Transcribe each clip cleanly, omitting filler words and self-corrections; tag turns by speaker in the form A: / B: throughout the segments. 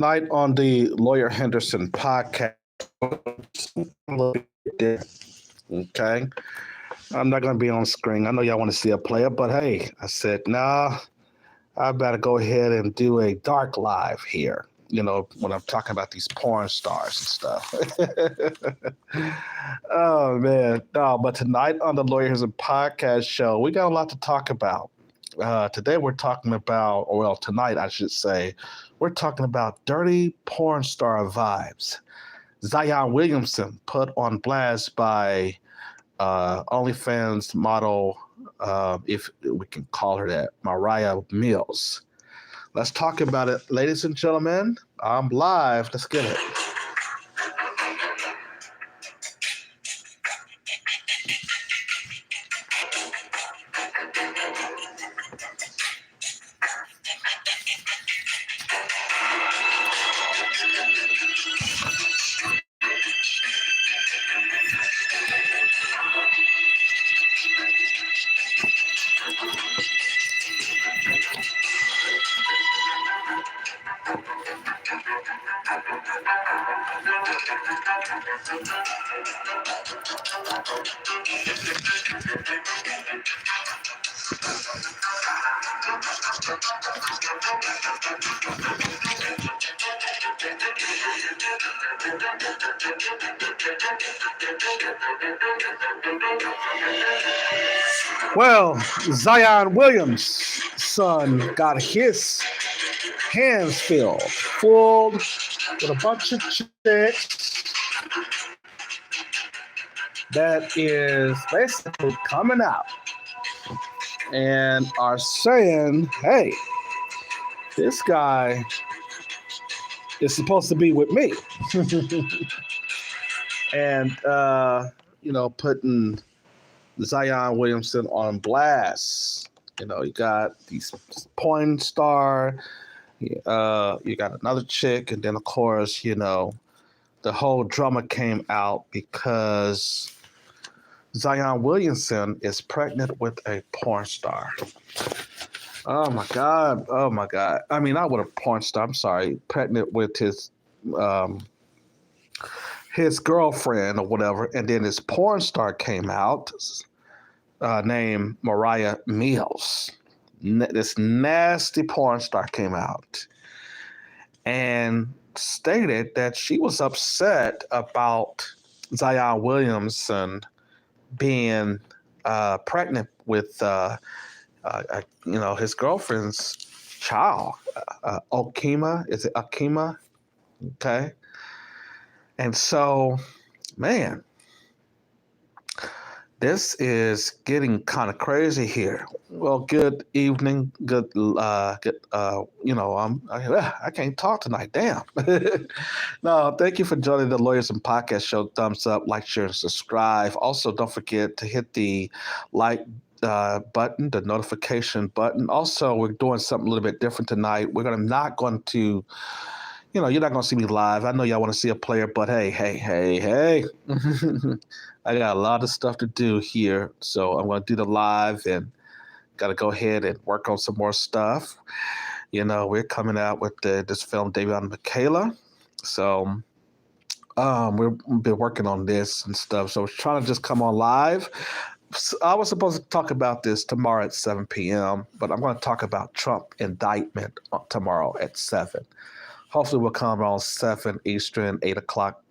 A: Night on the Lawyer Henderson podcast. Okay. I'm not going to be on screen. I know y'all want to see a player, but hey, I said, nah, I better go ahead and do a dark live here. You know, when I'm talking about these porn stars and stuff. Oh, man. No, but tonight on the Lawyer Henderson podcast show, we got a lot to talk about. Today we're talking about, or well, tonight I should say, we're talking about dirty porn star vibes. Zion Williamson put on blast by OnlyFans model, if we can call her that, Moriah Mills. Let's talk about it, ladies and gentlemen. I'm live. Let's get it. Well, Zion Williamson got his hands full with a bunch of chicks that is basically coming out and are saying, hey, this guy is supposed to be with me. And, putting Zion Williamson on blast. You know, you got these Pornstar, you got another chick, and then, of course, the whole drama came out because Zion Williamson is pregnant with a porn star. Oh my God. I mean, not with a porn star, I'm sorry, pregnant with his girlfriend or whatever, and then his porn star came out named Moriah Mills. This nasty porn star came out and stated that she was upset about Zion Williamson being pregnant with his girlfriend's child, Ahkeema. Is it Ahkeema? Okay. And so, man, this is getting kind of crazy here. Well, good evening. I can't talk tonight. Damn. No, thank you for joining the Lawyers and Podcast Show. Thumbs up, like, share, and subscribe. Also, don't forget to hit the like button, the notification button. Also, we're doing something a little bit different tonight. You're not going to see me live. I know y'all want to see a player, but hey. I got a lot of stuff to do here. So I'm going to do the live and got to go ahead and work on some more stuff. We're coming out with this film, Yami Taylor. So we've been working on this and stuff. So I was trying to just come on live. I was supposed to talk about this tomorrow at 7 p.m., but I'm going to talk about Trump indictment tomorrow at 7. Hopefully we'll come around 7 Eastern, 8 o'clock,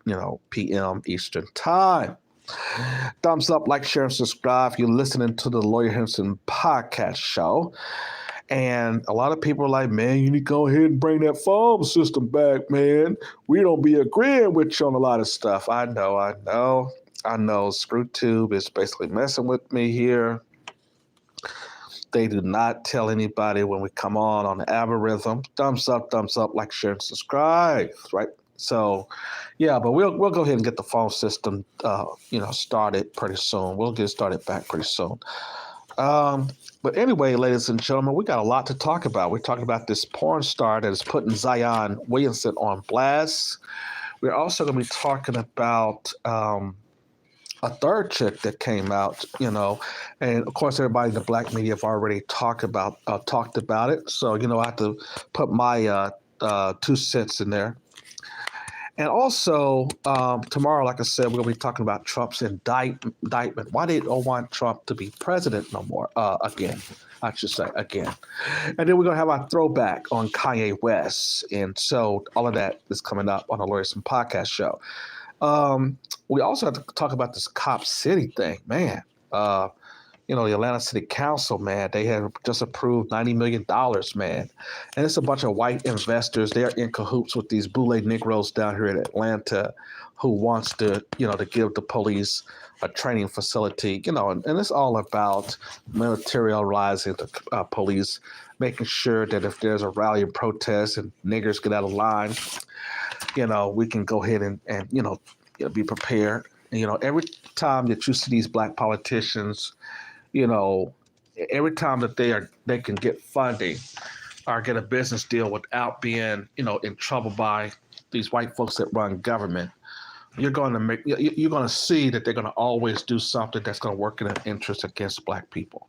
A: p.m. Eastern time. Thumbs up, like, share, and subscribe if you're listening to the Lawyer Henderson podcast show. And a lot of people are like, man, you need to go ahead and bring that phone system back, man. We don't be agreeing with you on a lot of stuff. I know. ScrewTube is basically messing with me here. They do not tell anybody when we come on the algorithm. Thumbs up, like, share, and subscribe, right? So, yeah, but we'll go ahead and get the phone system, started pretty soon. We'll get started back pretty soon. But anyway, ladies and gentlemen, we got a lot to talk about. We're talking about this porn star that is putting Zion Williamson on blast. We're also going to be talking about a third chick that came out, and of course everybody in the black media have already talked about it. So, I have to put my 2 cents in there. And also, tomorrow, like I said, we're going to be talking about Trump's indictment. Why they don't want Trump to be president no more, again, I should say, again. And then we're going to have our throwback on Kanye West. And so all of that is coming up on the Lawyers and Podcast show. We also have to talk about this Cop City thing, man. The Atlanta City Council, man, they have just approved $90 million, man. And it's a bunch of white investors. They're in cahoots with these boule Negroes down here in Atlanta who wants to, to give the police a training facility, and it's all about militarizing the police, making sure that if there's a rally and protest and niggers get out of line, we can go ahead and be prepared. Every time that you see these black politicians, every time that they can get funding or get a business deal without being, in trouble by these white folks that run government, you're going to see that they're going to always do something that's going to work in an interest against black people,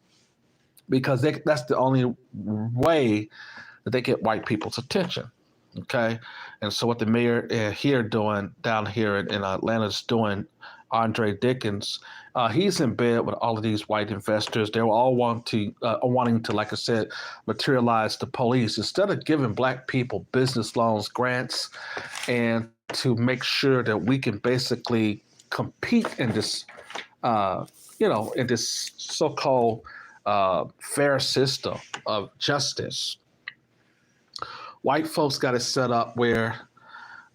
A: because that's the only way that they get white people's attention. Okay, and so what the mayor down here in Atlanta is doing, Andre Dickens, he's in bed with all of these white investors. They were all wanting to, like I said, materialize the police instead of giving black people business loans, grants, and to make sure that we can basically compete in this, in this so-called fair system of justice. White folks got it set up where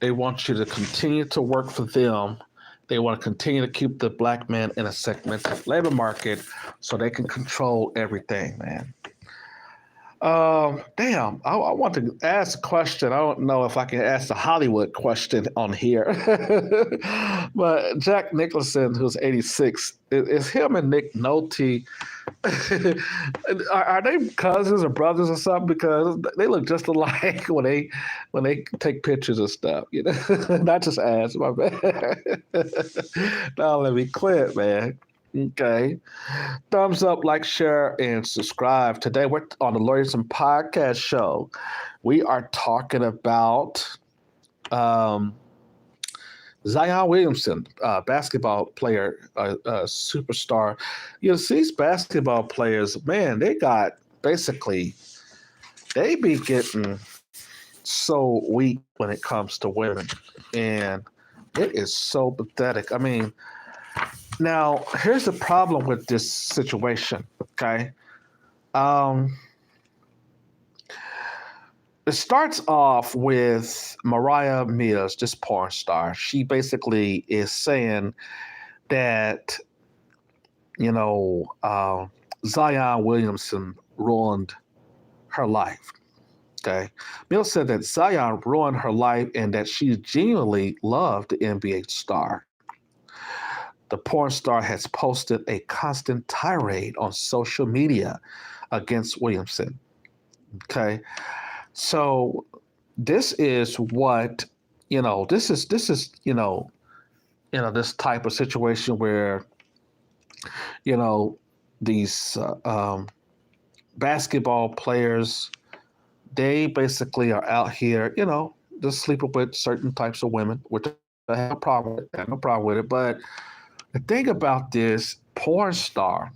A: they want you to continue to work for them. They want to continue to keep the black man in a segmented labor market so they can control everything, man. Damn, I want to ask a question. I don't know if I can ask the Hollywood question on here. But Jack Nicholson, who's 86, is him and Nick Nolte, are they cousins or brothers or something? Because they look just alike when they take pictures and stuff, Not just ask, my bad. Now let me quit, man. Okay. Thumbs up, like, share, and subscribe. Today we're on the Lawyers and Podcast show. We are talking about Zion Williamson, basketball player, superstar. These basketball players, man, they be getting so weak when it comes to women. And it is so pathetic. I mean, now, here's the problem with this situation, okay? It starts off with Moriah Mills, this porn star. She basically is saying that, Zion Williamson ruined her life, okay? Mills said that Zion ruined her life and that she genuinely loved the NBA star. The porn star has posted a constant tirade on social media against Williamson. Okay, so this is what this is this type of situation where these basketball players, they basically are out here just sleeping with certain types of women, which I have no problem with it, but the thing about this porn star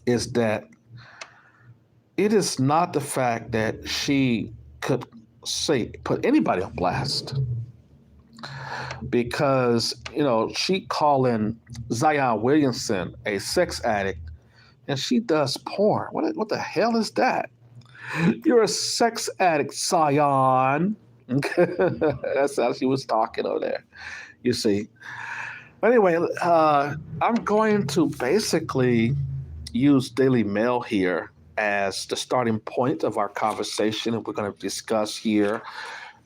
A: is that it is not the fact that she could put anybody on blast, because she calling Zion Williamson a sex addict, and she does porn. What the hell is that? You're a sex addict, Zion. That's how she was talking over there. You see. Anyway, I'm going to basically use Daily Mail here as the starting point of our conversation, and we're going to discuss here.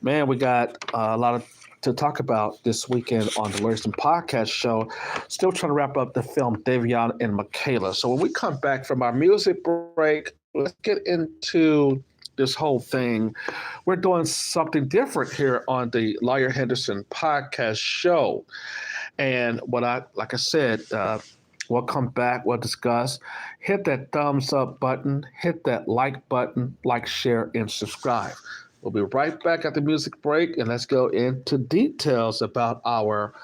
A: Man, we got a lot to talk about this weekend on the Lawyers and Podcast show. Still trying to wrap up the film Davion and Michaela. So when we come back from our music break, let's get into this whole thing. We're doing something different here on the Lawyer Henderson Podcast show. And like I said, we'll come back, we'll discuss. Hit that thumbs up button, hit that like button, like, share, and subscribe. We'll be right back at the music break, and let's go into details about our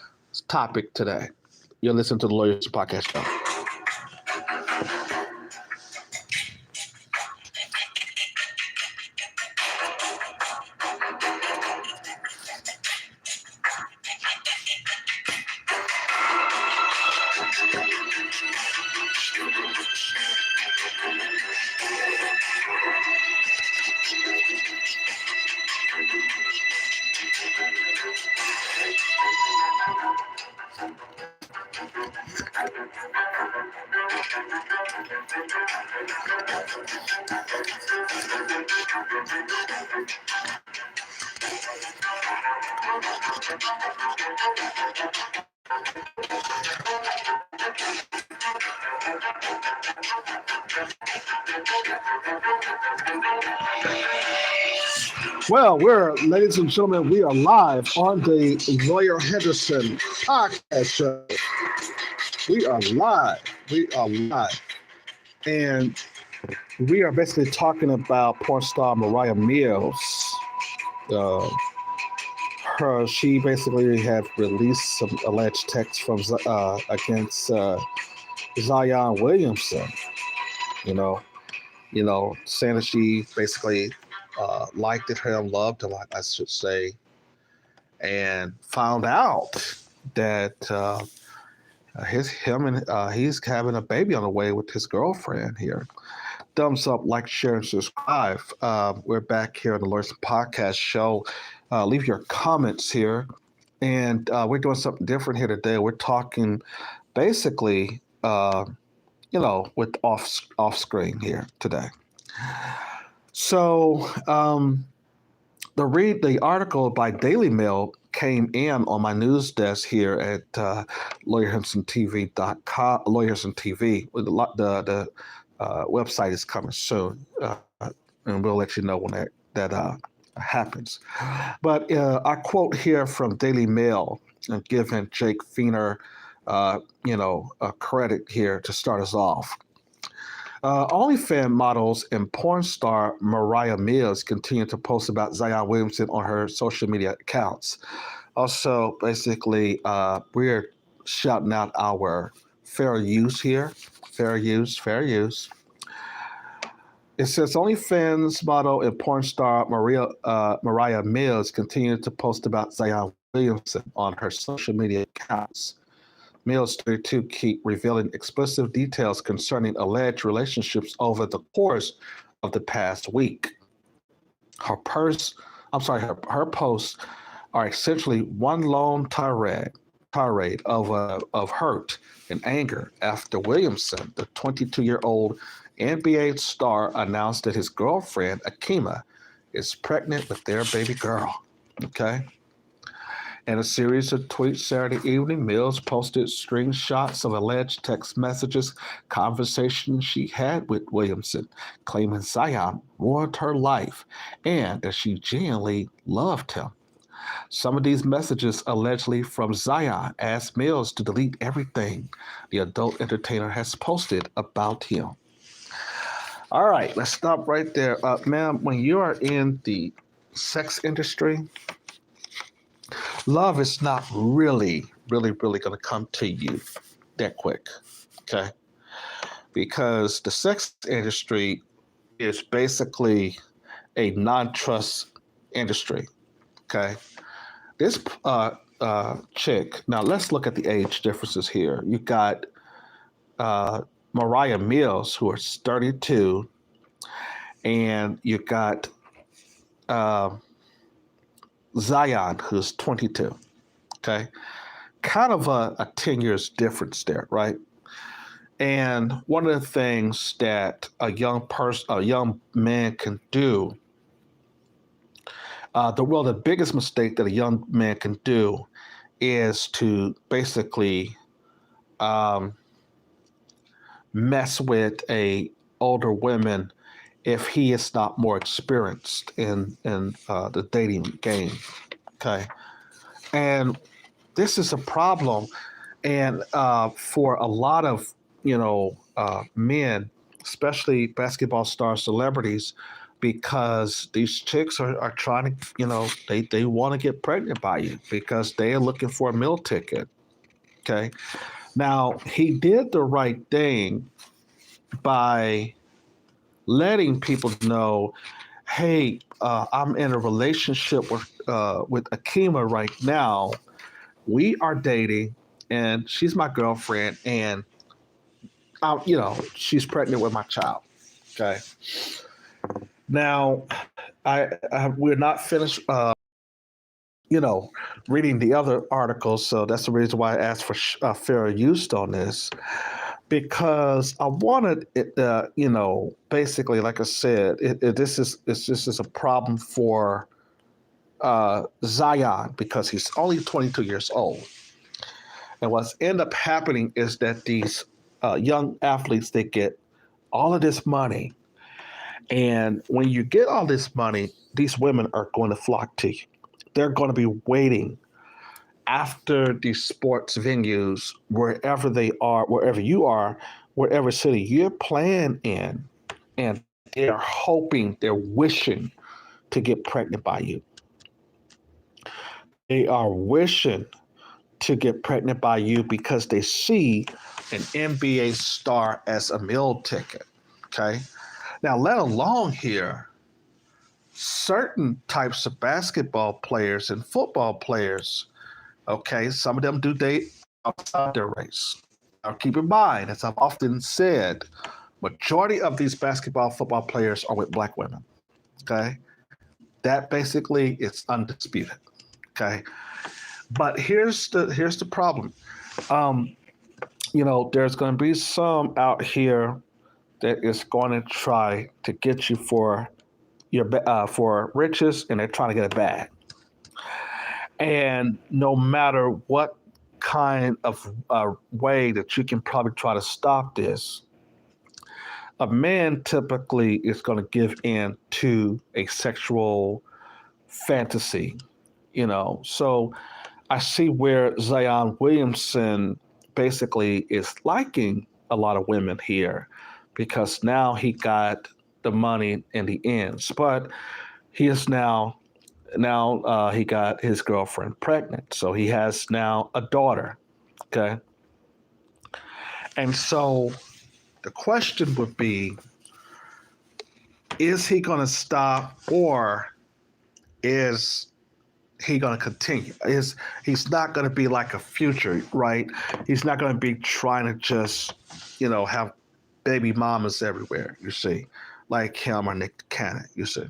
A: topic today. You're listening to the Lawyers Podcast Show. Well, ladies and gentlemen, we are live on the Lawyer Henderson podcast show. We are live. We are live. And we are basically talking about porn star Moriah Mills. She basically had released some alleged texts from against Zion Williamson. Saying that she basically liked him, loved him, I should say, and found out that he's having a baby on the way with his girlfriend here. Thumbs up, like, share, and subscribe. We're back here on the Lawyers Podcast Show. Leave your comments here, and we're doing something different here today. We're talking basically, with off screen here today. So the article by Daily Mail came in on my news desk here at LawyerHendersonTV.com. Lawyers and TV. The website is coming soon, and we'll let you know when that happens. But I quote here from Daily Mail, giving Jake Feener, a credit here to start us off. OnlyFans models and porn star Moriah Mills continue to post about Zion Williamson on her social media accounts. Also, basically, we're shouting out our fair use here. Fair use. It says OnlyFans model and porn star Moriah Mills continue to post about Zion Williamson on her social media accounts. Mills 32 keep revealing explicit details concerning alleged relationships over the course of the past week. Her posts are essentially one long tirade of hurt and anger after Williamson, the 22-year-old NBA star, announced that his girlfriend, Ahkeema, is pregnant with their baby girl. Okay? In a series of tweets Saturday evening, Mills posted screenshots of alleged text messages, conversations she had with Williamson, claiming Zion ruined her life and that she genuinely loved him. Some of these messages, allegedly from Zion, asked Mills to delete everything the adult entertainer has posted about him. All right, let's stop right there. Ma'am, when you are in the sex industry, love is not really going to come to you that quick, okay? Because the sex industry is basically a non-trust industry, okay? This chick, now let's look at the age differences here. You got Moriah Mills, who is 32, and you got Zion, who's 22, okay? Kind of a 10 years difference there, right? And one of the things that a young man can do, the biggest mistake that a young man can do is to basically mess with a older woman if he is not more experienced in the dating game, okay? And this is a problem, and for a lot of men, especially basketball star celebrities, because these chicks are trying to, they want to get pregnant by you because they are looking for a meal ticket. Okay. Now, he did the right thing by letting people know, hey, I'm in a relationship with Ahkeema right now. We are dating, and she's my girlfriend, and she's pregnant with my child. Okay. Now, we're not finished, you know, reading the other articles, so that's the reason why I asked for fair use on this, because I wanted it, basically, like I said, this is a problem for Zion because he's only 22 years old. And what's end up happening is that these young athletes, they get all of this money. And when you get all this money, these women are going to flock to you. They're going to be waiting after these sports venues, wherever they are, wherever you are, wherever city you're playing in, and they're hoping, they're wishing to get pregnant by you. They are wishing to get pregnant by you because they see an NBA star as a meal ticket. Okay. Now, let alone here, certain types of basketball players and football players, okay, some of them do date outside their race. Now, keep in mind, as I've often said, majority of these basketball, football players are with black women. Okay. That basically is undisputed. Okay. But here's the problem. There's going to be some out here that is going to try to get you for for riches, and they're trying to get it back. And no matter what kind of way that you can probably try to stop this, a man typically is going to give in to a sexual fantasy. So I see where Zion Williamson basically is liking a lot of women here because now he got the money in the ends, but he is now he got his girlfriend pregnant, so he has now a daughter. Okay, and so the question would be: is he going to stop, or is he going to continue? He's not going to be like a future, right? He's not going to be trying to just, have baby mamas everywhere, you see, like him or Nick Cannon, you see.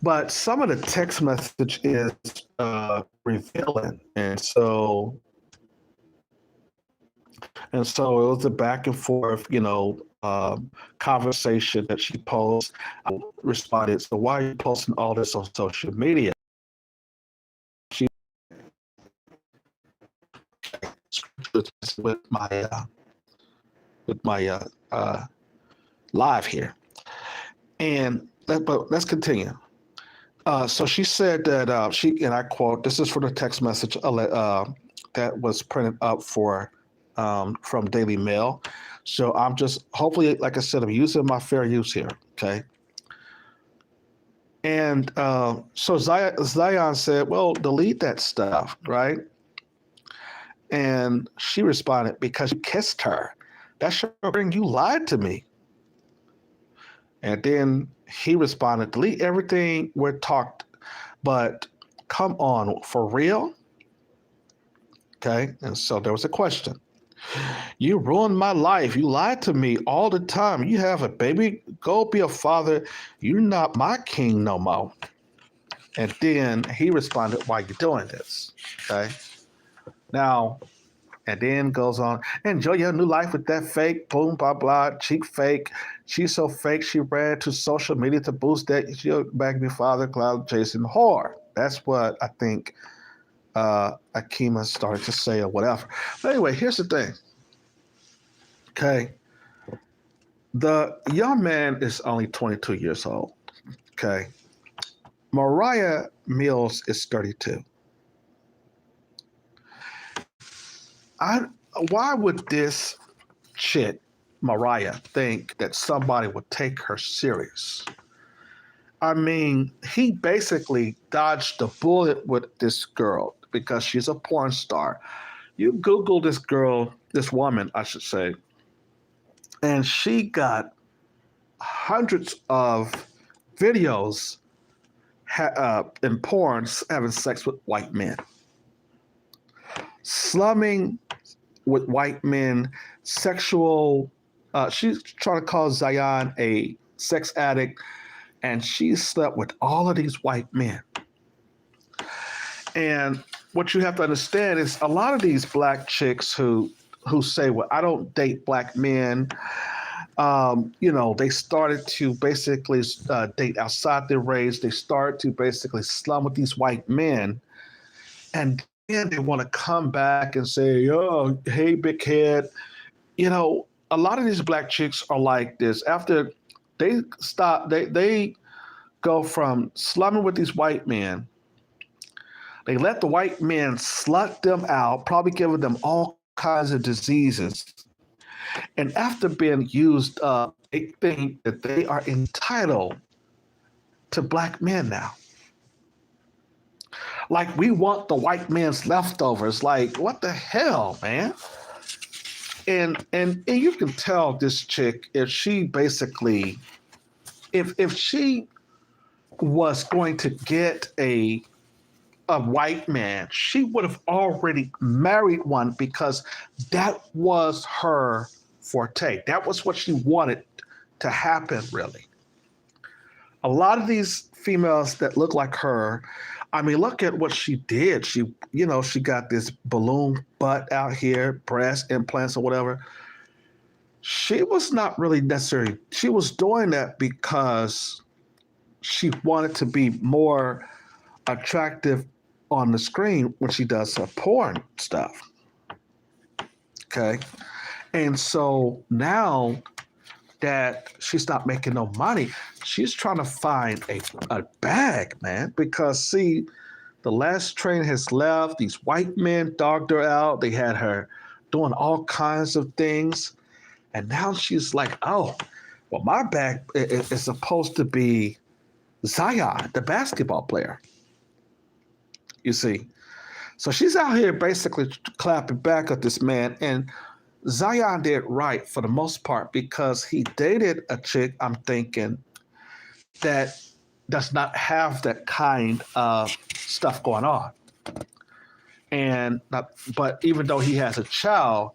A: But some of the text message is revealing, and so it was a back and forth, conversation that she posed. I responded, so why are you posting all this on social media? She with my live here, but let's continue. So she said that and I quote, this is for the text message that was printed up from Daily Mail. So I'm just, hopefully, like I said, I'm using my fair use here, okay? And so Zion said, well, delete that stuff, right? And she responded, because you kissed her. That's showing you lied to me. And then he responded, delete everything we're talked, but come on, for real? Okay, and so there was a question. You ruined my life. You lied to me all the time. You have a baby. Go be a father. You're not my king no more. And then he responded, why are you doing this? Okay. Now, and then goes on, enjoy your new life with that fake, boom, blah, blah, cheap fake. She's so fake, she ran to social media to boost that. She'll back me father, cloud chasing whore. That's what I think Ahkeema started to say or whatever. But anyway, here's the thing. Okay. The young man is only 22 years old. Okay. Moriah Mills is 32. Why would this chick, Moriah think that somebody would take her serious? I mean, he basically dodged the bullet with this girl because she's a porn star. You Google this girl, this woman, I should say, and she got hundreds of videos in porns having sex with white men, slumming with white men, sexual. She's trying to call Zion a sex addict, and she slept with all of these white men. And what you have to understand is a lot of these black chicks who say, "Well, I don't date black men." They started to basically date outside their race. They start to basically slum with these white men, and then they want to come back and say, "Oh, hey, big head." A lot of these black chicks are like this. After they stop, they go from slumming with these white men. They let the white men slut them out, probably giving them all kinds of diseases. And after being used up, they think that they are entitled to black men now. Like, we want the white man's leftovers. Like, what the hell, man? And you can tell this chick, if she basically, if she was going to get a white man, she would have already married one, because that was her forte. That was what she wanted to happen, really. A lot of these females that look like her, I mean, look at what she did. She got this balloon butt out here, breast implants or whatever. She was not really necessarily, she was doing that because she wanted to be more attractive on the screen when she does her porn stuff. Okay. And so now that she's not making no money, she's trying to find a bag, man, because see, the last train has left. These white men dogged her out. They had her doing all kinds of things. And now she's like, oh, well, my bag is supposed to be Zion, the basketball player. You see? So she's out here basically clapping back at this man. And Zion did right for the most part, because he dated a chick, I'm thinking, that does not have that kind of stuff going on. But even though he has a child,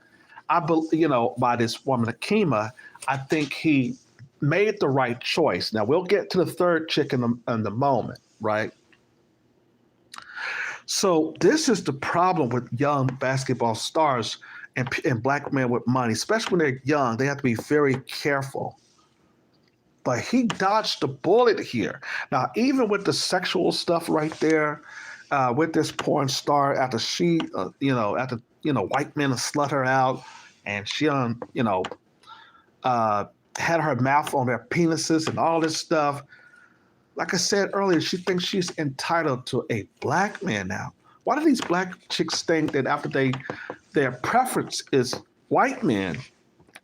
A: by this woman Ahkeema, I think he made the right choice. Now we'll get to the third chick in the moment, right? So this is the problem with young basketball stars and black men with money, especially when they're young. They have to be very careful. But he dodged the bullet here. Now, even with the sexual stuff right there, with this porn star, after she, white men slut her out, and she, had her mouth on their penises and all this stuff. Like I said earlier, she thinks she's entitled to a black man now. Why do these black chicks think that after their preference is white men,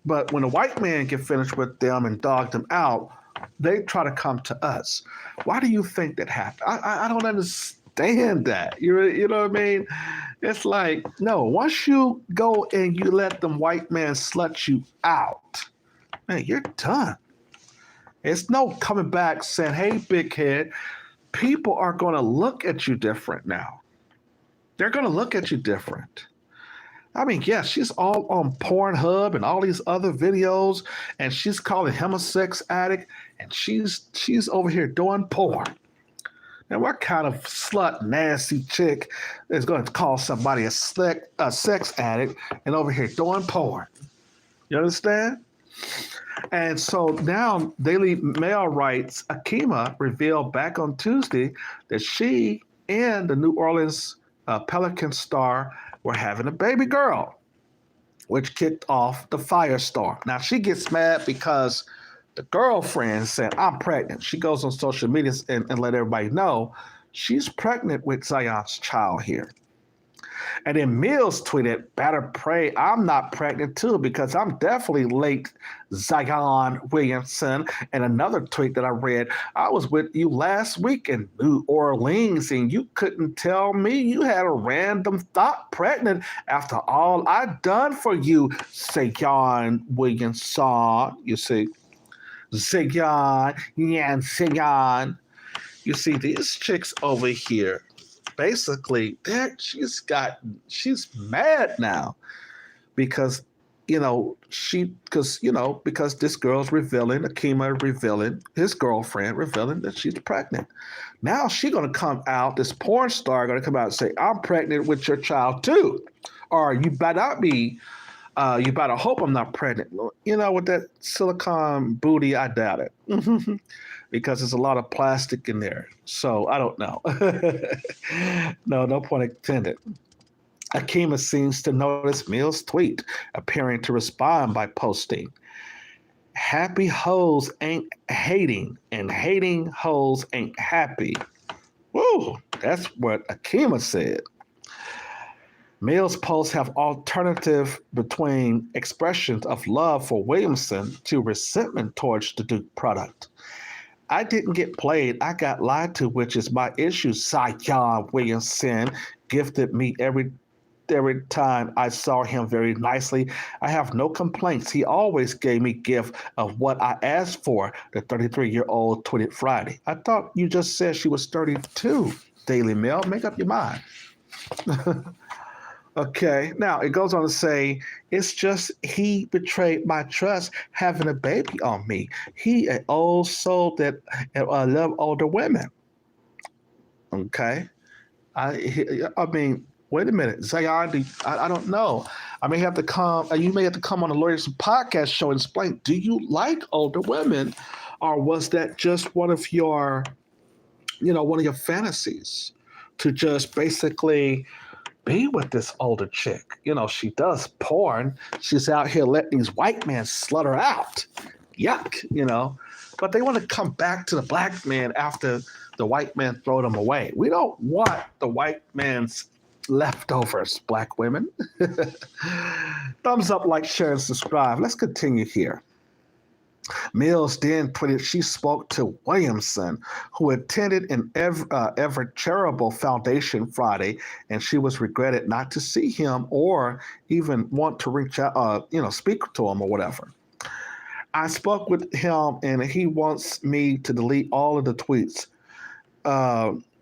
A: but when a white man get finished with them and dog them out, they try to come to us? Why do you think that happened? I don't understand that. You know what I mean? It's like, no, once you go and you let them white men slut you out, man, you're done. It's no coming back saying, hey, big head. People are going to look at you different now. They're going to look at you different. I mean, yes, she's all on Pornhub and all these other videos, and she's calling him a sex addict, and she's over here doing porn. Now, what kind of slut, nasty chick is going to call somebody a sex addict and over here doing porn? You understand? And so now Daily Mail writes, Ahkeema revealed back on Tuesday that she and the New Orleans Pelican star were having a baby girl, which kicked off the firestorm. Now, she gets mad because the girlfriend said, I'm pregnant. She goes on social media and let everybody know she's pregnant with Zion's child here. And then Mills tweeted, better pray I'm not pregnant too, because I'm definitely late, Zion Williamson. And another tweet that I read, I was with you last week in New Orleans and you couldn't tell me you had a random thought pregnant after all I done for you, Zion Williamson. You see, Zion, yeah, Zion. You see, these chicks over here, basically, she's mad now because because this girl's revealing, Ahkeema revealing, his girlfriend revealing that she's pregnant. Now she's gonna come out, this porn star gonna come out and say, I'm pregnant with your child too. Or you better not be, you better hope I'm not pregnant. With that silicone booty, I doubt it. Because there's a lot of plastic in there. So I don't know. No point intended. Ahkeema seems to notice Mills' tweet, appearing to respond by posting, happy hoes ain't hating, and hating hoes ain't happy. Woo, that's what Ahkeema said. Mills' posts have alternative between expressions of love for Williamson to resentment towards the Duke product. I didn't get played. I got lied to, which is my issue. Zion Williamson gifted me every time I saw him very nicely. I have no complaints. He always gave me gift of what I asked for, the 33-year-old tweeted Friday. I thought you just said she was 32, Daily Mail. Make up your mind. Okay, now it goes on to say, it's just he betrayed my trust having a baby on me. He an old soul that love older women. Okay, I mean, wait a minute, Zion, I don't know. I may have to come. You may have to come on the Lawyers Podcast show and explain. Do you like older women, or was that just one of your fantasies to just basically be with this older chick? She does porn. She's out here letting these white men slut her out. Yuck. But they want to come back to the black man after the white man throw them away. We don't want the white man's leftovers, black women. Thumbs up, like, share, and subscribe. Let's continue here. Mills then tweeted she spoke to Williamson, who attended an Ever Charitable Foundation Friday, and she was regretted not to see him or even want to reach out, speak to him or whatever. I spoke with him, and he wants me to delete all of the tweets.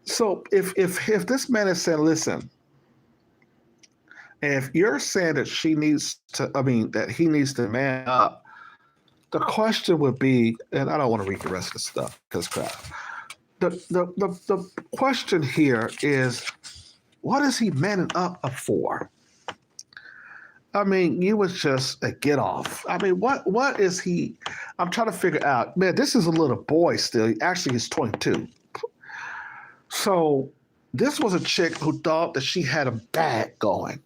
A: So if this man is saying, listen, if you're saying that that he needs to man up, the question would be, and I don't want to read the rest of the stuff because crap. The question here is, what is he manning up for? I mean, you was just a get off. I mean, what is he? I'm trying to figure out. Man, this is a little boy still. Actually, he's 22. So this was a chick who thought that she had a bag going,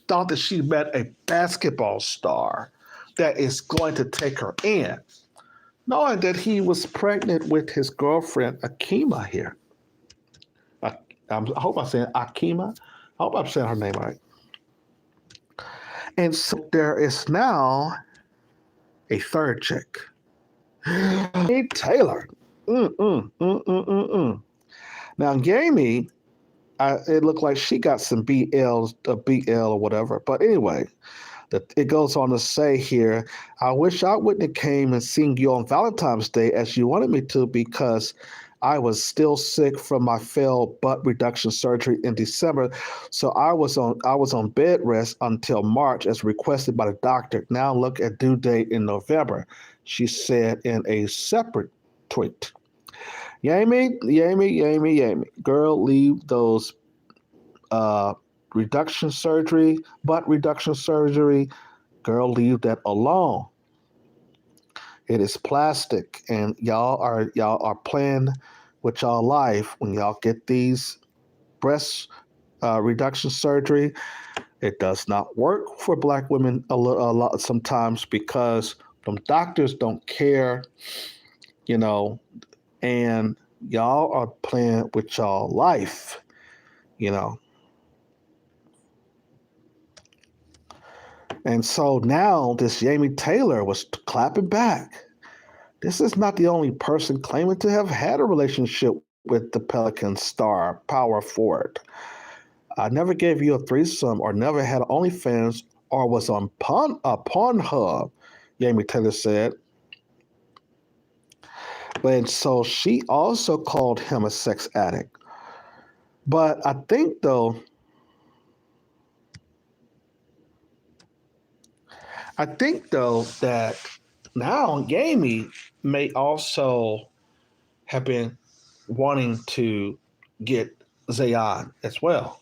A: thought that she met a basketball star that is going to take her in, knowing that he was pregnant with his girlfriend, Ahkeema here. I hope I'm saying Ahkeema. I hope I'm saying her name right. And so there is now a third chick, Yami Taylor. Now, Yami, it looked like she got some BL or whatever. But anyway, it goes on to say here, I wish I wouldn't have came and seen you on Valentine's Day as you wanted me to, because I was still sick from my failed butt reduction surgery in December. So I was on bed rest until March as requested by the doctor. Now look at due date in November, she said in a separate tweet. Yami, girl, leave those butt reduction surgery, girl, leave that alone. It is plastic, and y'all are playing with y'all life when y'all get these breast reduction surgery. It does not work for black women a lot sometimes because them doctors don't care, and y'all are playing with y'all life, And so now this Yami Taylor was clapping back. This is not the only person claiming to have had a relationship with the Pelican star power forward. I never gave you a threesome or never had OnlyFans or was on Pornhub, Yami Taylor said. And so she also called him a sex addict. But I think though that now Yami may also have been wanting to get Zion as well.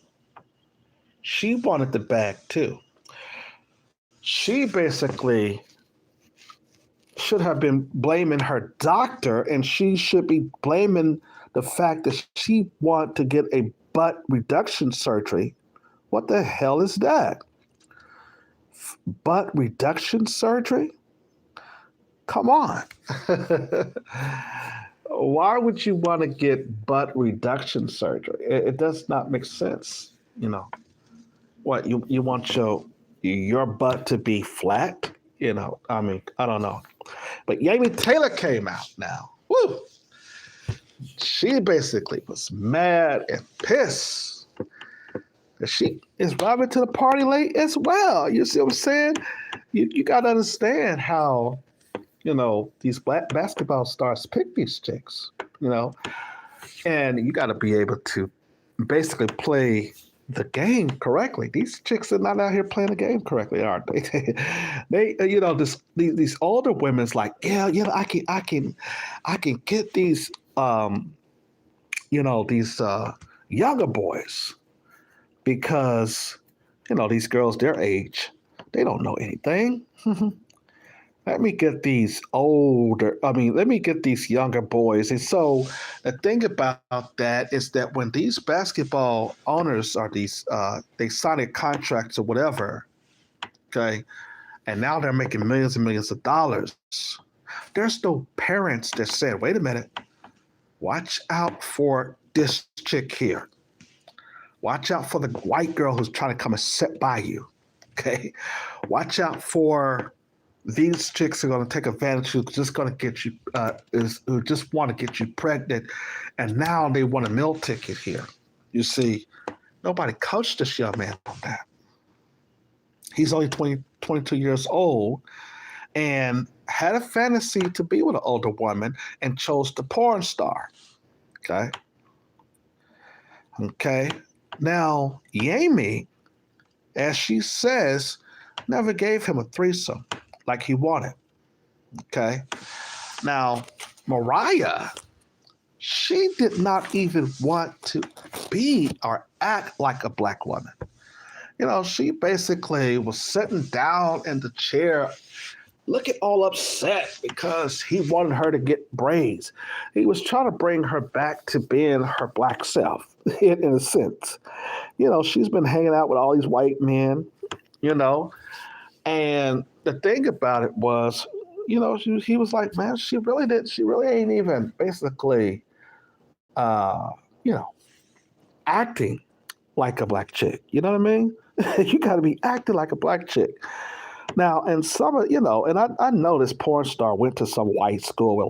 A: She wanted the bag too. She basically should have been blaming her doctor, and she should be blaming the fact that she wanted to get a butt reduction surgery. What the hell is that? Butt reduction surgery? Come on. Why would you want to get butt reduction surgery? It does not make sense. What you want your butt to be flat? I mean, I don't know. But Yami Taylor came out now. Woo! She basically was mad and pissed. She is driving to the party late as well. You see what I'm saying? You got to understand how, these black basketball stars pick these chicks, and you got to be able to basically play the game correctly. These chicks are not out here playing the game correctly, aren't they? These older women's like, yeah, I can get these, these younger boys because, these girls their age, they don't know anything. Let me get these younger boys. And so the thing about that is that when these basketball owners are they sign contracts or whatever, okay, and now they're making millions and millions of dollars, there's no parents that said, wait a minute, watch out for this chick here. Watch out for the white girl who's trying to come and sit by you, okay? Watch out for these chicks are going to take advantage who's just going to get you, who just want to get you pregnant. And now they want a meal ticket here. You see, nobody coached this young man on that. He's only 22 years old and had a fantasy to be with an older woman and chose the porn star. Okay. Now, Yami, as she says, never gave him a threesome like he wanted. Okay. Now, Moriah, she did not even want to be or act like a black woman. She basically was sitting down in the chair, looking all upset because he wanted her to get braids. He was trying to bring her back to being her black self, in a sense. She's been hanging out with all these white men, and the thing about it was, he was like, man, she really ain't even basically, acting like a black chick. You know what I mean? You got to be acting like a black chick. Now, and some of, and I know this porn star went to some white school with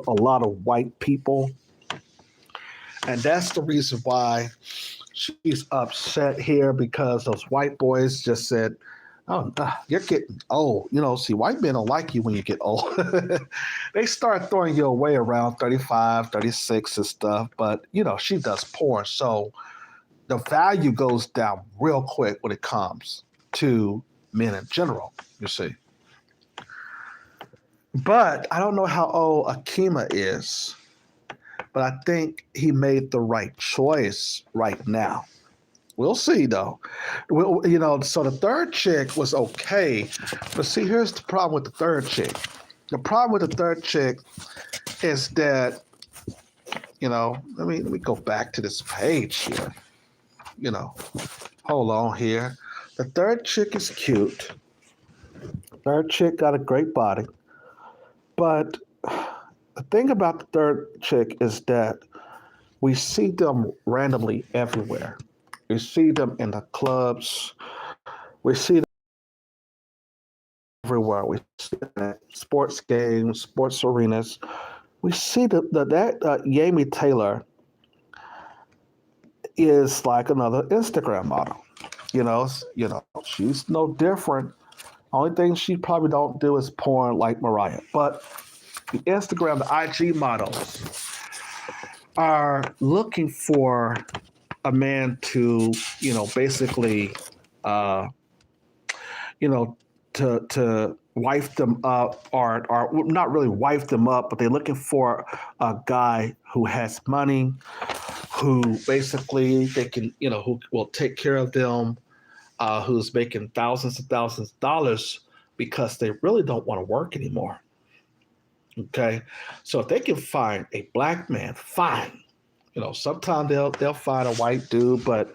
A: a lot of white people. And that's the reason why she's upset here, because those white boys just said, oh, you're getting old. See, white men don't like you when you get old. They start throwing you away around 35, 36 and stuff. But, she does porn. So the value goes down real quick when it comes to men in general, you see. But I don't know how old Ahkeema is. But I think he made the right choice right now. We'll see, though. So the third chick was okay. But see, here's the problem with the third chick. The problem with the third chick is that, let me go back to this page here. Hold on here. The third chick is cute. Third chick got a great body. But the thing about the third chick is that we see them randomly everywhere. We see them in the clubs. We see them everywhere. We see it at sports games, sports arenas. We see that Yami Taylor is like another Instagram model. She's no different. Only thing she probably don't do is porn like Moriah. But the Instagram, the IG models are looking for a man to, basically, uh, you know, to wife them up, or not really wife them up, but they're looking for a guy who has money, who basically they can, who will take care of them, who's making thousands and thousands of dollars because they really don't want to work anymore. Okay, so if they can find a black man, fine. Sometimes they'll find a white dude, but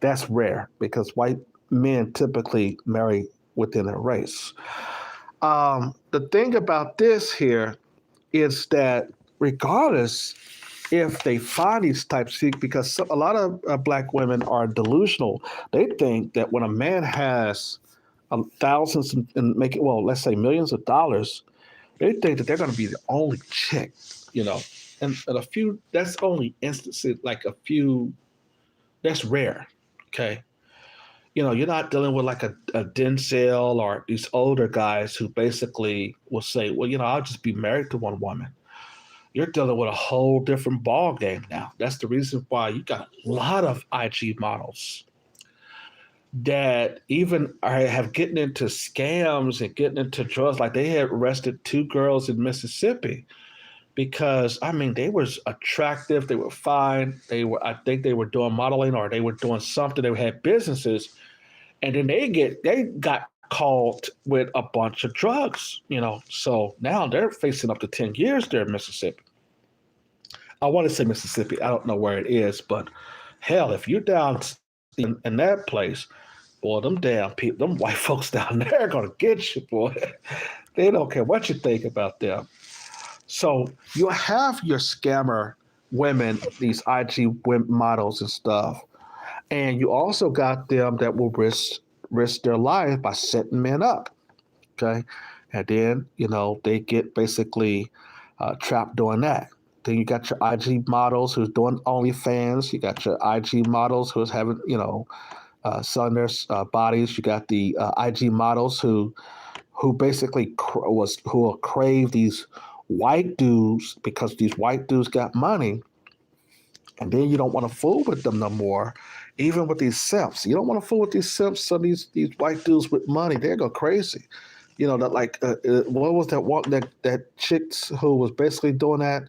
A: that's rare because white men typically marry within a race. The thing about this here is that regardless if they find these types, because a lot of black women are delusional. They think that when a man has thousands and making, well, let's say millions of dollars, they think that they're going to be the only chick, and a few, that's only instances, like a few, that's rare. Okay. You're not dealing with like a Denzel or these older guys who basically will say, well, I'll just be married to one woman. You're dealing with a whole different ball game now. That's the reason why you got a lot of IG models that even have getting into scams and getting into drugs. Like they had arrested two girls in Mississippi because they were attractive, they were fine, I think they were doing modeling or they were doing something. They had businesses, and then they got caught with a bunch of drugs. So now they're facing up to 10 years there in Mississippi. I want to say Mississippi. I don't know where it is, but hell, if you're down in that place, boy, them damn people, them white folks down there are gonna get you, boy. They don't care what you think about them. So you have your scammer women, these IG models and stuff, and you also got them that will risk their life by setting men up. Okay, and then they get basically trapped doing that. Then you got your IG models who's doing OnlyFans. You got your IG models who's having selling their bodies. You got the IG models who basically who will crave these white dudes because these white dudes got money, and then you don't want to fool with them no more. Even with these simps, you don't want to fool with these simps. So these white dudes with money, they go crazy. That like what was that one that chick who was basically doing that?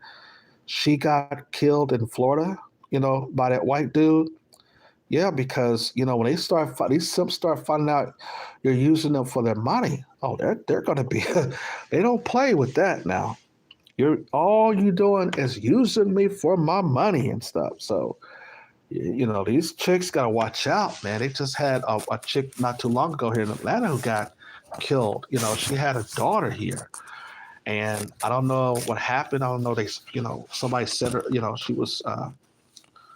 A: She got killed in Florida, by that white dude. Yeah, because when these simps start finding out you're using them for their money, oh, they're going to be. They don't play with that now. All you doing is using me for my money and stuff. So, these chicks got to watch out, man. They just had a chick not too long ago here in Atlanta who got killed. She had a daughter here, and I don't know what happened. I don't know. Somebody said her. She was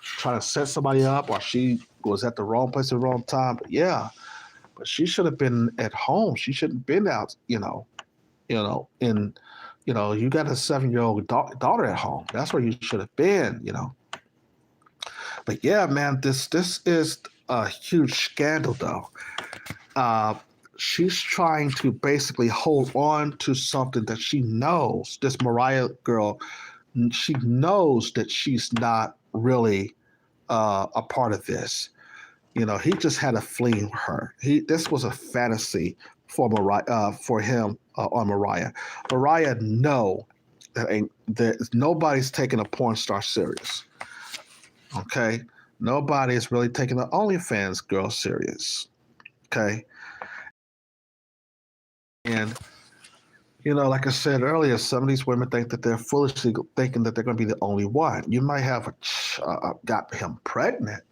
A: trying to set somebody up, or she was at the wrong place at the wrong time. But yeah, but she should have been at home. She shouldn't have been out. You got a 7-year-old daughter at home. That's where you should have been. But yeah, man, this is a huge scandal, though. She's trying to basically hold on to something that she knows. This Moriah girl, she knows that she's not really a part of this. He just had a fling with her. This was a fantasy for Moriah, for him on Moriah. Moriah know that nobody's taking a porn star serious. Okay, nobody is really taking the OnlyFans girl serious. Okay, and like I said earlier, some of these women think that they're foolishly thinking that they're going to be the only one. You might have got him pregnant,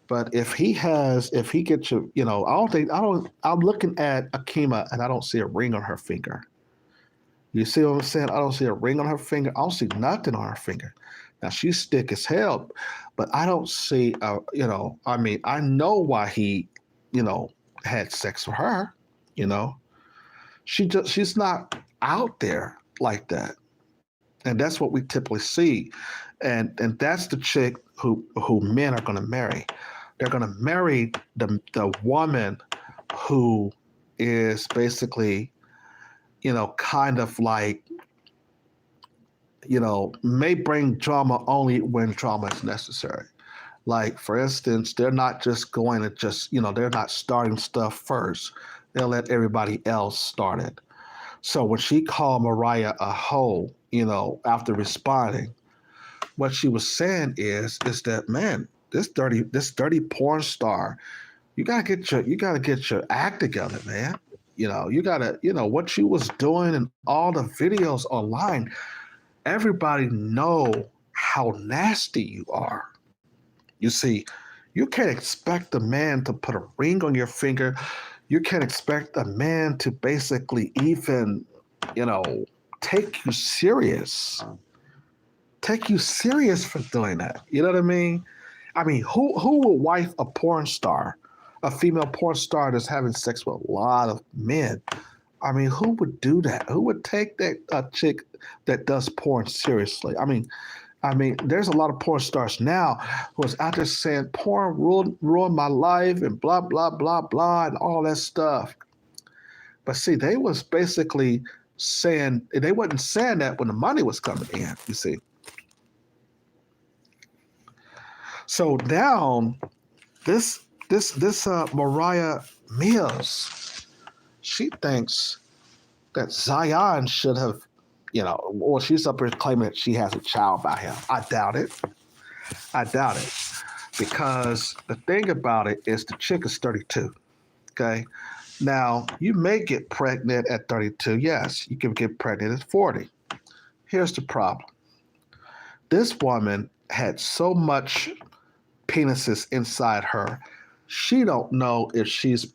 A: but if he gets you, I'm looking at Ahkeema and I don't see a ring on her finger. You see what I'm saying? I don't see a ring on her finger. I don't see nothing on her finger. Now she's thick as hell, but I don't see, I know why he, had sex with her, she's not out there like that, and that's what we typically see, and that's the chick who men are going to marry. They're going to marry the woman who is basically, kind of like, may bring drama only when drama is necessary. Like, for instance, they're not just going to they're not starting stuff first. They'll let everybody else start it. So when she called Moriah a hoe, after responding, what she was saying is that, man, this dirty porn star, you gotta get your act together, man. You gotta, what you was doing and all the videos online, everybody know how nasty you are. You see, you can't expect a man to put a ring on your finger. You can't expect a man to basically even, you know, take you serious. Take you serious for doing that. You know what I mean? I mean, who would wife a porn star, a female porn star that's having sex with a lot of men? I mean, who would do that? Who would take that chick that does porn seriously? I mean, there's a lot of porn stars now who's out there saying porn ruined my life and blah blah blah blah and all that stuff. But see, they was basically saying they wasn't saying that when the money was coming in. You see, so now this Moriah Mills, she thinks that Zion should have, or she's up here claiming that she has a child by him. I doubt it. I doubt it. Because the thing about it is the chick is 32. Okay. Now, you may get pregnant at 32. Yes, you can get pregnant at 40. Here's the problem. This woman had so much penises inside her. She don't know if she's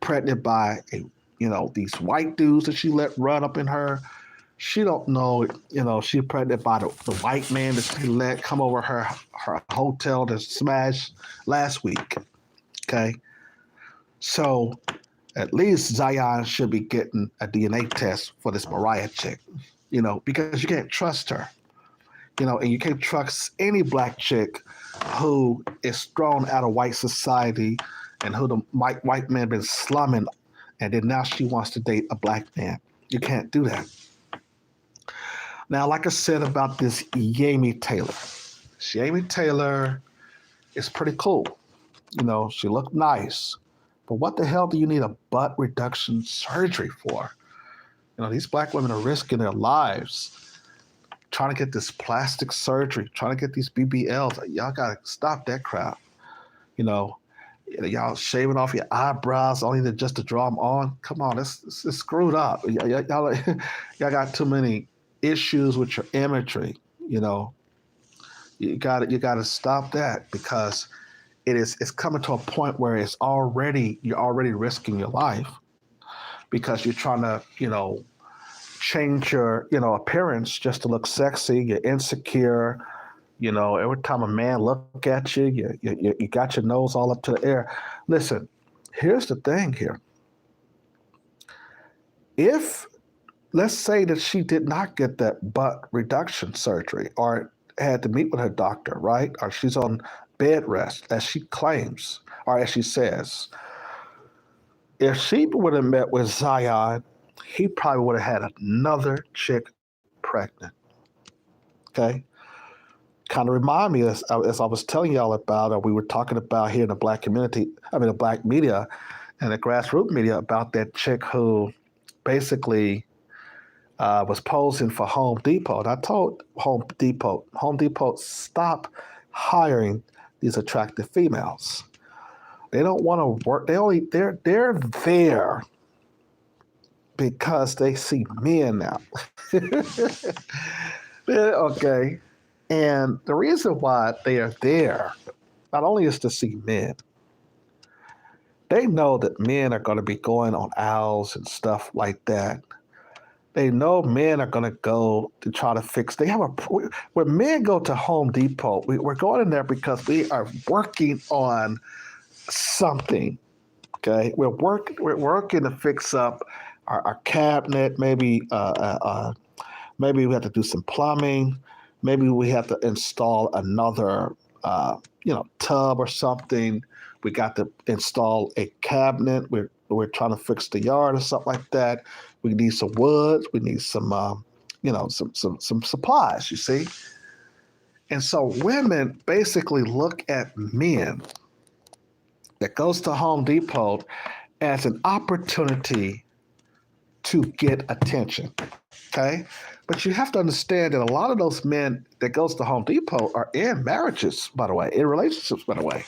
A: pregnant by these white dudes that she let run up in her. She don't know, she's pregnant by the white man that she let come over her hotel to smash last week. Okay. So at least Zion should be getting a DNA test for this Moriah chick, because you can't trust her, and you can't trust any black chick who is thrown out of white society and who the white man been slumming, and then now she wants to date a black man. You can't do that. Now, like I said about this Yami Taylor is pretty cool. She looked nice. But what the hell do you need a butt reduction surgery for? These black women are risking their lives trying to get this plastic surgery, trying to get these BBLs. Y'all got to stop that crap. Y'all shaving off your eyebrows only just to draw them on. Come on, it's screwed up. Y'all got too many issues with your imagery. You got to stop that, because it's coming to a point where you're already risking your life because you're trying to change your appearance just to look sexy. You're insecure. Every time a man look at you, you got your nose all up to the air. Listen, here's the thing here. If, let's say that she did not get that butt reduction surgery or had to meet with her doctor, right? Or she's on bed rest, as she claims, or as she says. If she would have met with Zion, he probably would have had another chick pregnant. Okay? Kind of remind me, as I was telling y'all about, or we were talking about here in the black community, the black media and the grassroots media, about that chick who basically was posing for Home Depot. And I told Home Depot, stop hiring these attractive females. They don't want to work. They're there because they see men now. Okay. And the reason why they are there, not only is to see men, they know that men are going to be going on owls and stuff like that. They know men are going to go to try to fix. When men go to Home Depot, we're going in there because we are working on something. Okay, we're working to fix up our cabinet, maybe we have to do some plumbing. Maybe we have to install another, tub or something. We got to install a cabinet. We're trying to fix the yard or something like that. We need some wood. We need some, some supplies. You see, and so women basically look at men that goes to Home Depot as an opportunity to get attention. Okay. But you have to understand that a lot of those men that goes to Home Depot are in marriages, by the way, in relationships, by the way,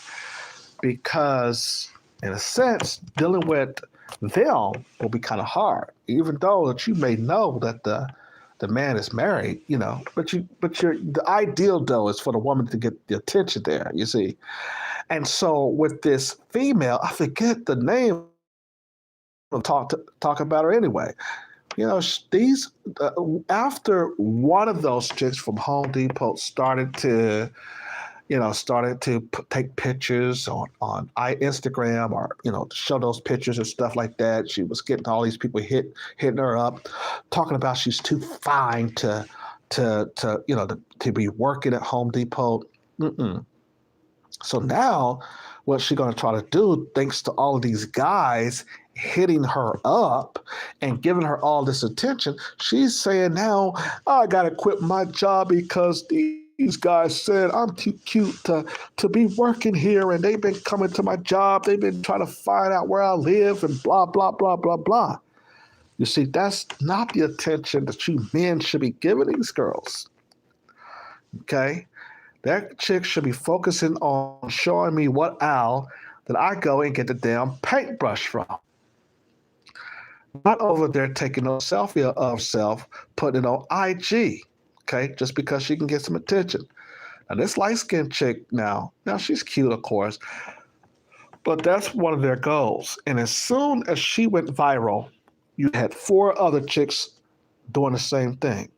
A: because in a sense, dealing with them will be kind of hard, even though that you may know that the man is married, the ideal though is for the woman to get the attention there, you see. And so with this female, I forget the name, talk about her anyway. These after one of those chicks from Home Depot take pictures on Instagram, or to show those pictures and stuff like that. She was getting all these people hitting her up, talking about she's too fine to be working at Home Depot. Mm-mm. So now, what's she going to try to do, thanks to all of these guys hitting her up and giving her all this attention? She's saying now, I got to quit my job because these guys said I'm too cute to be working here, and they've been coming to my job. They've been trying to find out where I live and blah, blah, blah, blah, blah. You see, that's not the attention that you men should be giving these girls. Okay? That chick should be focusing on showing me what aisle that I go and get the damn paintbrush from. Not over there taking a selfie of herself, putting it on IG, okay, just because she can get some attention. Now, this light-skinned chick now she's cute, of course, but that's one of their goals. And as soon as she went viral, you had 4 other chicks doing the same thing.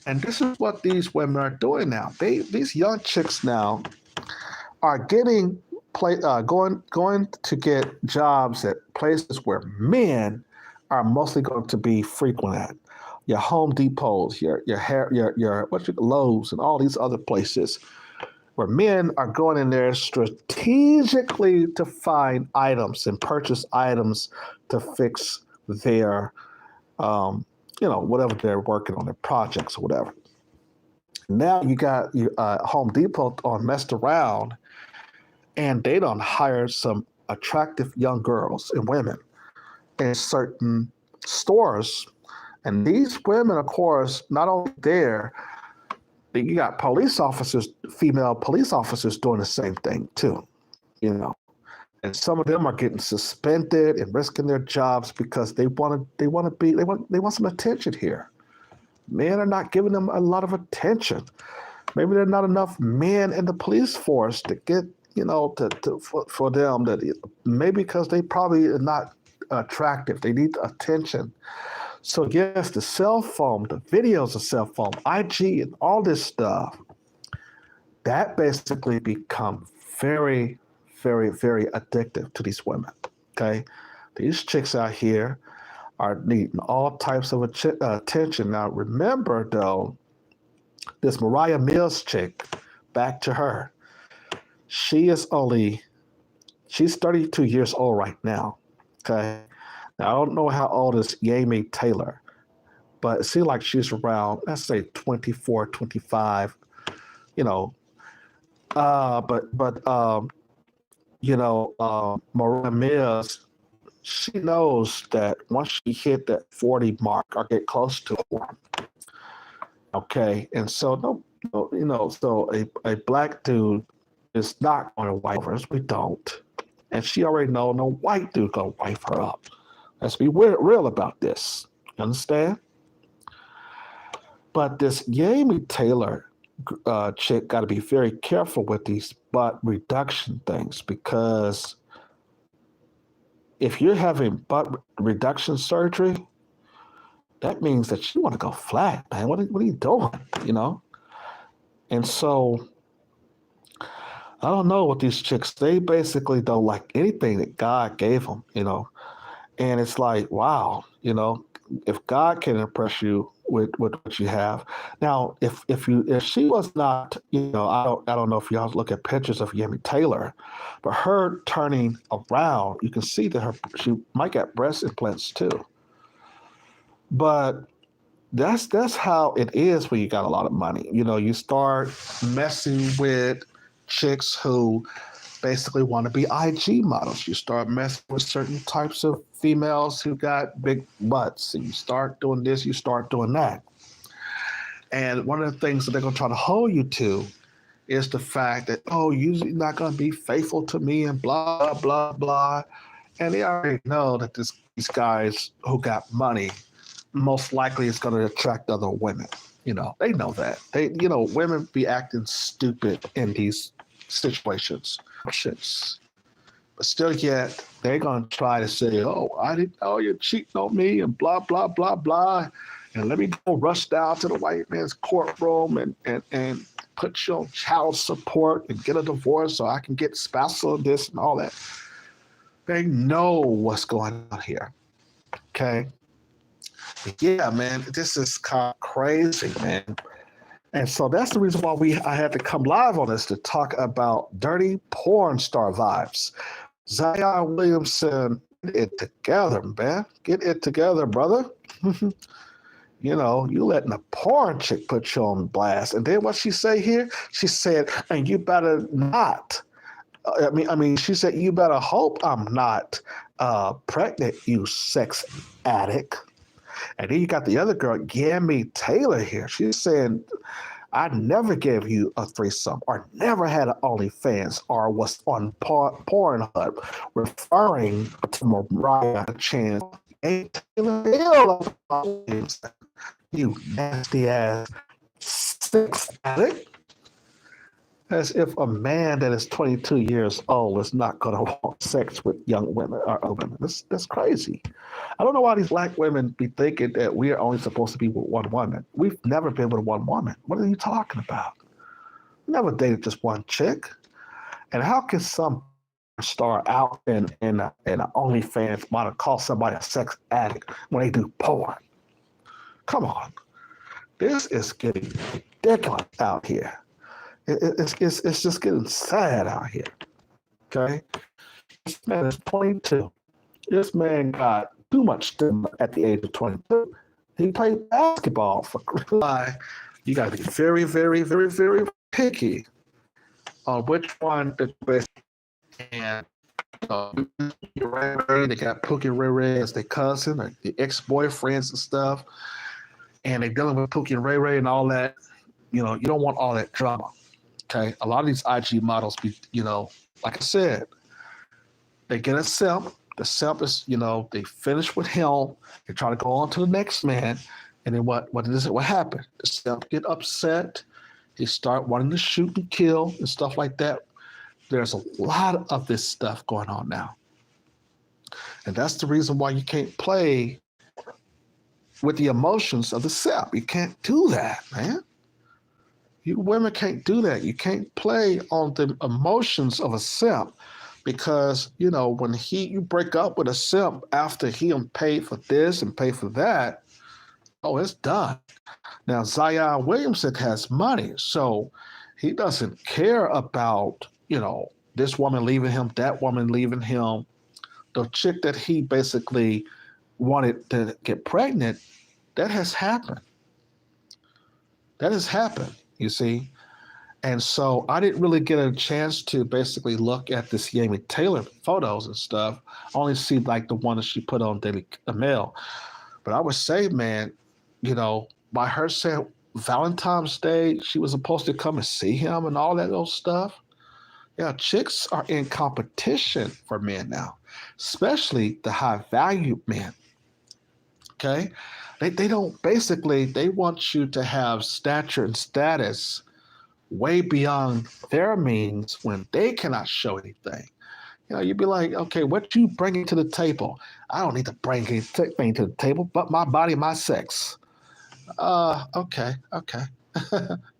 A: And this is what these women are doing now. These young chicks now are going to get jobs at places where men are mostly going to be frequent at. Your Home Depots, your Lowe's, and all these other places where men are going in there strategically to find items and purchase items to fix their whatever they're working on, their projects or whatever. Now you got Home Depot on messed around, and they done hired some attractive young girls and women in certain stores. And these women, of course, not only there, you got female police officers doing the same thing too, And some of them are getting suspended and risking their jobs because they want some attention here. Men are not giving them a lot of attention. Maybe there are not enough men in the police force to get, for them, that maybe because they probably are not attractive. They need attention. So yes, the cell phone, the videos of cell phone, IG, and all this stuff, that basically become very, very, very addictive to these women. Okay, these chicks out here are needing all types of attention. Now, remember though, this Moriah Mills chick, back to her. She's 32 years old right now. Okay, now I don't know how old is Yami Taylor, but it seems like she's around, let's say 24, 25. Moriah Mills, she knows that once she hit that 40 mark or get close to it, okay, and so so a black dude is not going to wife us. We don't, and she already know no white dude gonna wife her up. Let's be real about this. Understand? But this Yami Taylor chick got to be very careful with these butt reduction things, because if you're having butt reduction surgery, that means that you want to go flat, man. What are you doing? And so I don't know what these chicks, they basically don't like anything that God gave them, And it's like, wow, if God can impress you with what you have. Now, if she was not, I don't know if y'all look at pictures of Yami Taylor, but her turning around, you can see that she might get breast implants too. But that's how it is when you got a lot of money. You start messing with chicks who basically want to be IG models. You start messing with certain types of females who got big butts, and you start doing this, you start doing that. And one of the things that they're going to try to hold you to is the fact that, oh, you're not going to be faithful to me and blah, blah, blah. And they already know that these guys who got money most likely is going to attract other women. They know that. Women be acting stupid in these situations. But still yet, they're going to try to say, oh, I didn't know you're cheating on me and blah, blah, blah, blah. And let me go rush down to the white man's courtroom and put you on child support and get a divorce so I can get spousal and this and all that. They know what's going on here. Okay? Yeah, man, this is kind of crazy, man. And so that's the reason why I had to come live on this to talk about dirty porn star vibes. Zion Williamson, get it together, man. Get it together, brother. You letting a porn chick put you on blast. And then what she say here? She said, and you better not. She said, you better hope I'm not pregnant, you sex addict. And then you got the other girl, Yami Taylor here. She's saying, I never gave you a threesome or never had an OnlyFans or was on Pornhub, referring to Moriah Chance. Taylor, you nasty ass sex addict. As if a man that is 22 years old is not going to want sex with young women or women. That's crazy. I don't know why these black women be thinking that we are only supposed to be with one woman. We've never been with one woman. What are you talking about? Never dated just one chick. And how can some star out in an OnlyFans model call somebody a sex addict when they do porn? Come on. This is getting ridiculous out here. It's just getting sad out here. Okay? This man is 22. This man got too much stigma at the age of 22. He played basketball for why. You got to be very, very, very, very picky on which one to best. And they got Pookie Ray Ray as their cousin or the ex-boyfriends and stuff. And they're dealing with Pookie and Ray Ray and all that. You don't want all that drama. Okay, a lot of these IG models be, like I said, they get a simp. The simp is, they finish with him. They try to go on to the next man, and then what happened? The simp get upset. He start wanting to shoot and kill and stuff like that. There's a lot of this stuff going on now, and that's the reason why you can't play with the emotions of the simp. You can't do that, man. You women can't do that. You can't play on the emotions of a simp because, when you break up with a simp after he paid for this and paid for that, oh, it's done. Now, Zion Williamson has money, so he doesn't care about, this woman leaving him, that woman leaving him. The chick that he basically wanted to get pregnant, that has happened. That has happened. You see? And so I didn't really get a chance to basically look at this Yami Taylor photos and stuff. I only see like the one that she put on Daily Mail. But I would say, man, by her saying Valentine's Day, she was supposed to come and see him and all that old stuff. Yeah, chicks are in competition for men now, especially the high value men. Okay? They don't they want you to have stature and status way beyond their means when they cannot show anything. You'd be like, okay, what you bringing to the table? I don't need to bring anything to the table but my body, my sex. Okay.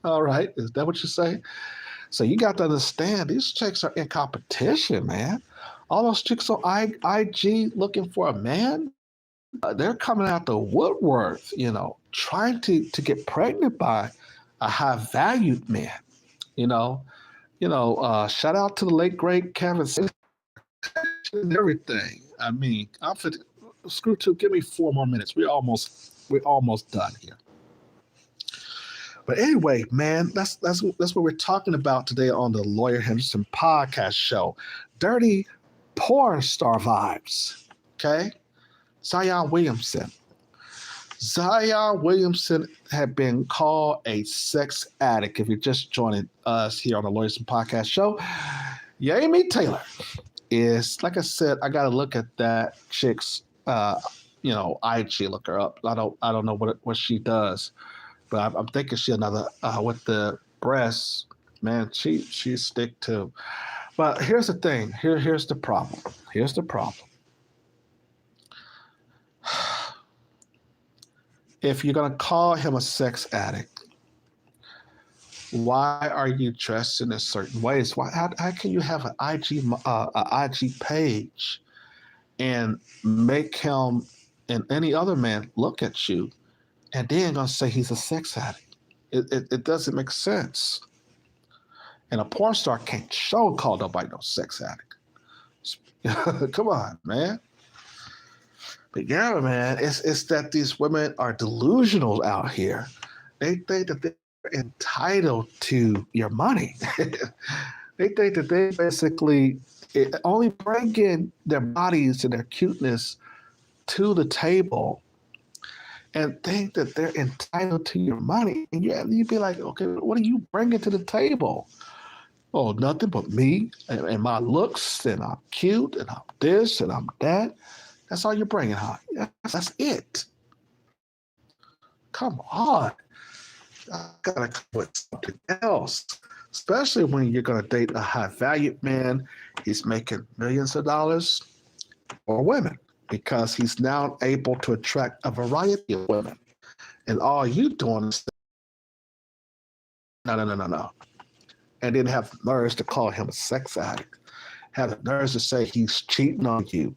A: All right. Is that what you say? So you got to understand these chicks are in competition, man. All those chicks on IG looking for a man, they're coming out the woodwork, trying to get pregnant by a high valued man. You know, shout out to the late great Kevin Samuels and everything. I mean, screw two. Give me 4 more minutes. We're almost done here. But anyway, man, that's what we're talking about today on the Lawyer Henderson podcast show. Dirty porn star vibes. Okay, Zion Williamson. Zion Williamson had been called a sex addict. If you're just joining us here on the Lawyers and Podcast show, Yami Taylor is, like I said, I got to look at that chick's, IG. Look her up. I don't know what she does, but I'm thinking she another with the breasts. Man, she stick to. But here's the thing. Here's the problem. Here's the problem. If you're going to call him a sex addict, why are you dressed in a certain ways? How can you have an IG page and make him and any other man look at you and then going to say he's a sex addict? It doesn't make sense. And a porn star can't call nobody no sex addict. Come on, man. But yeah, man, it's that these women are delusional out here. They think that they're entitled to your money. They think that they basically only bring in their bodies and their cuteness to the table and think that they're entitled to your money. And you'd be like, okay, what are you bringing to the table? Oh, nothing but me and my looks, and I'm cute, and I'm this, and I'm that. That's all you're bringing, huh? That's it. Come on. I gotta come with something else. Especially when you're gonna date a high-valued man. He's making millions of dollars, or women, because he's now able to attract a variety of women. And all you doing is no. And then have the nerves to call him a sex addict. Have the nerves to say he's cheating on you.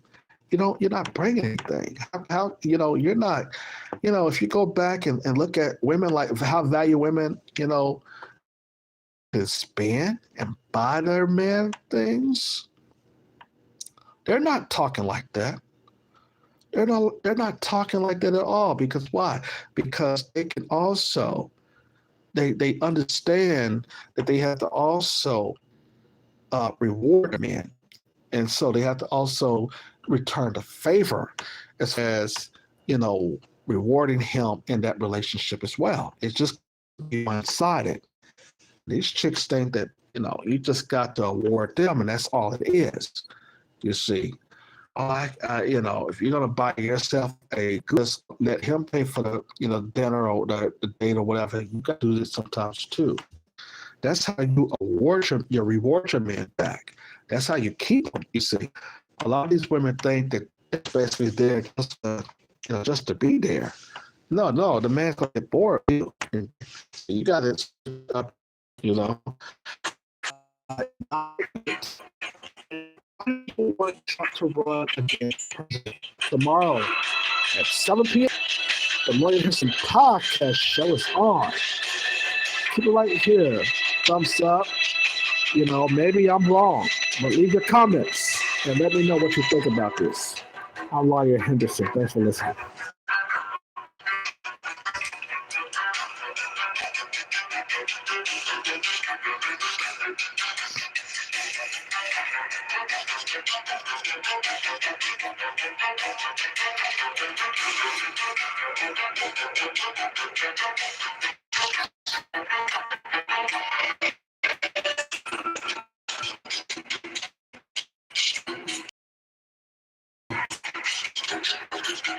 A: You're not bringing anything. How you're not, if you go back and look at women, like how value women, to spend and buy their men things, they're not talking like that. They're not talking like that at all. Because why? Because they can also, they understand that they have to also reward the men. And so they have to also return the favor as rewarding him in that relationship as well. It's just one-sided. These chicks think that, you just got to award them, and that's all it is. You see, if you're going to buy yourself a good, let him pay for the, dinner or the date or whatever. You got to do this sometimes too. That's how you reward your man back. That's how you keep them. You see, a lot of these women think that it's basically there just to be there. No, the man's gonna get bored. You got to, want to run against president tomorrow at 7 p.m. The Moriah Mills podcast show is on. Keep it right here. Thumbs up. Maybe I'm wrong, but leave your comments and let me know what you think about this. I'm Lawyer Henderson. Thanks for listening.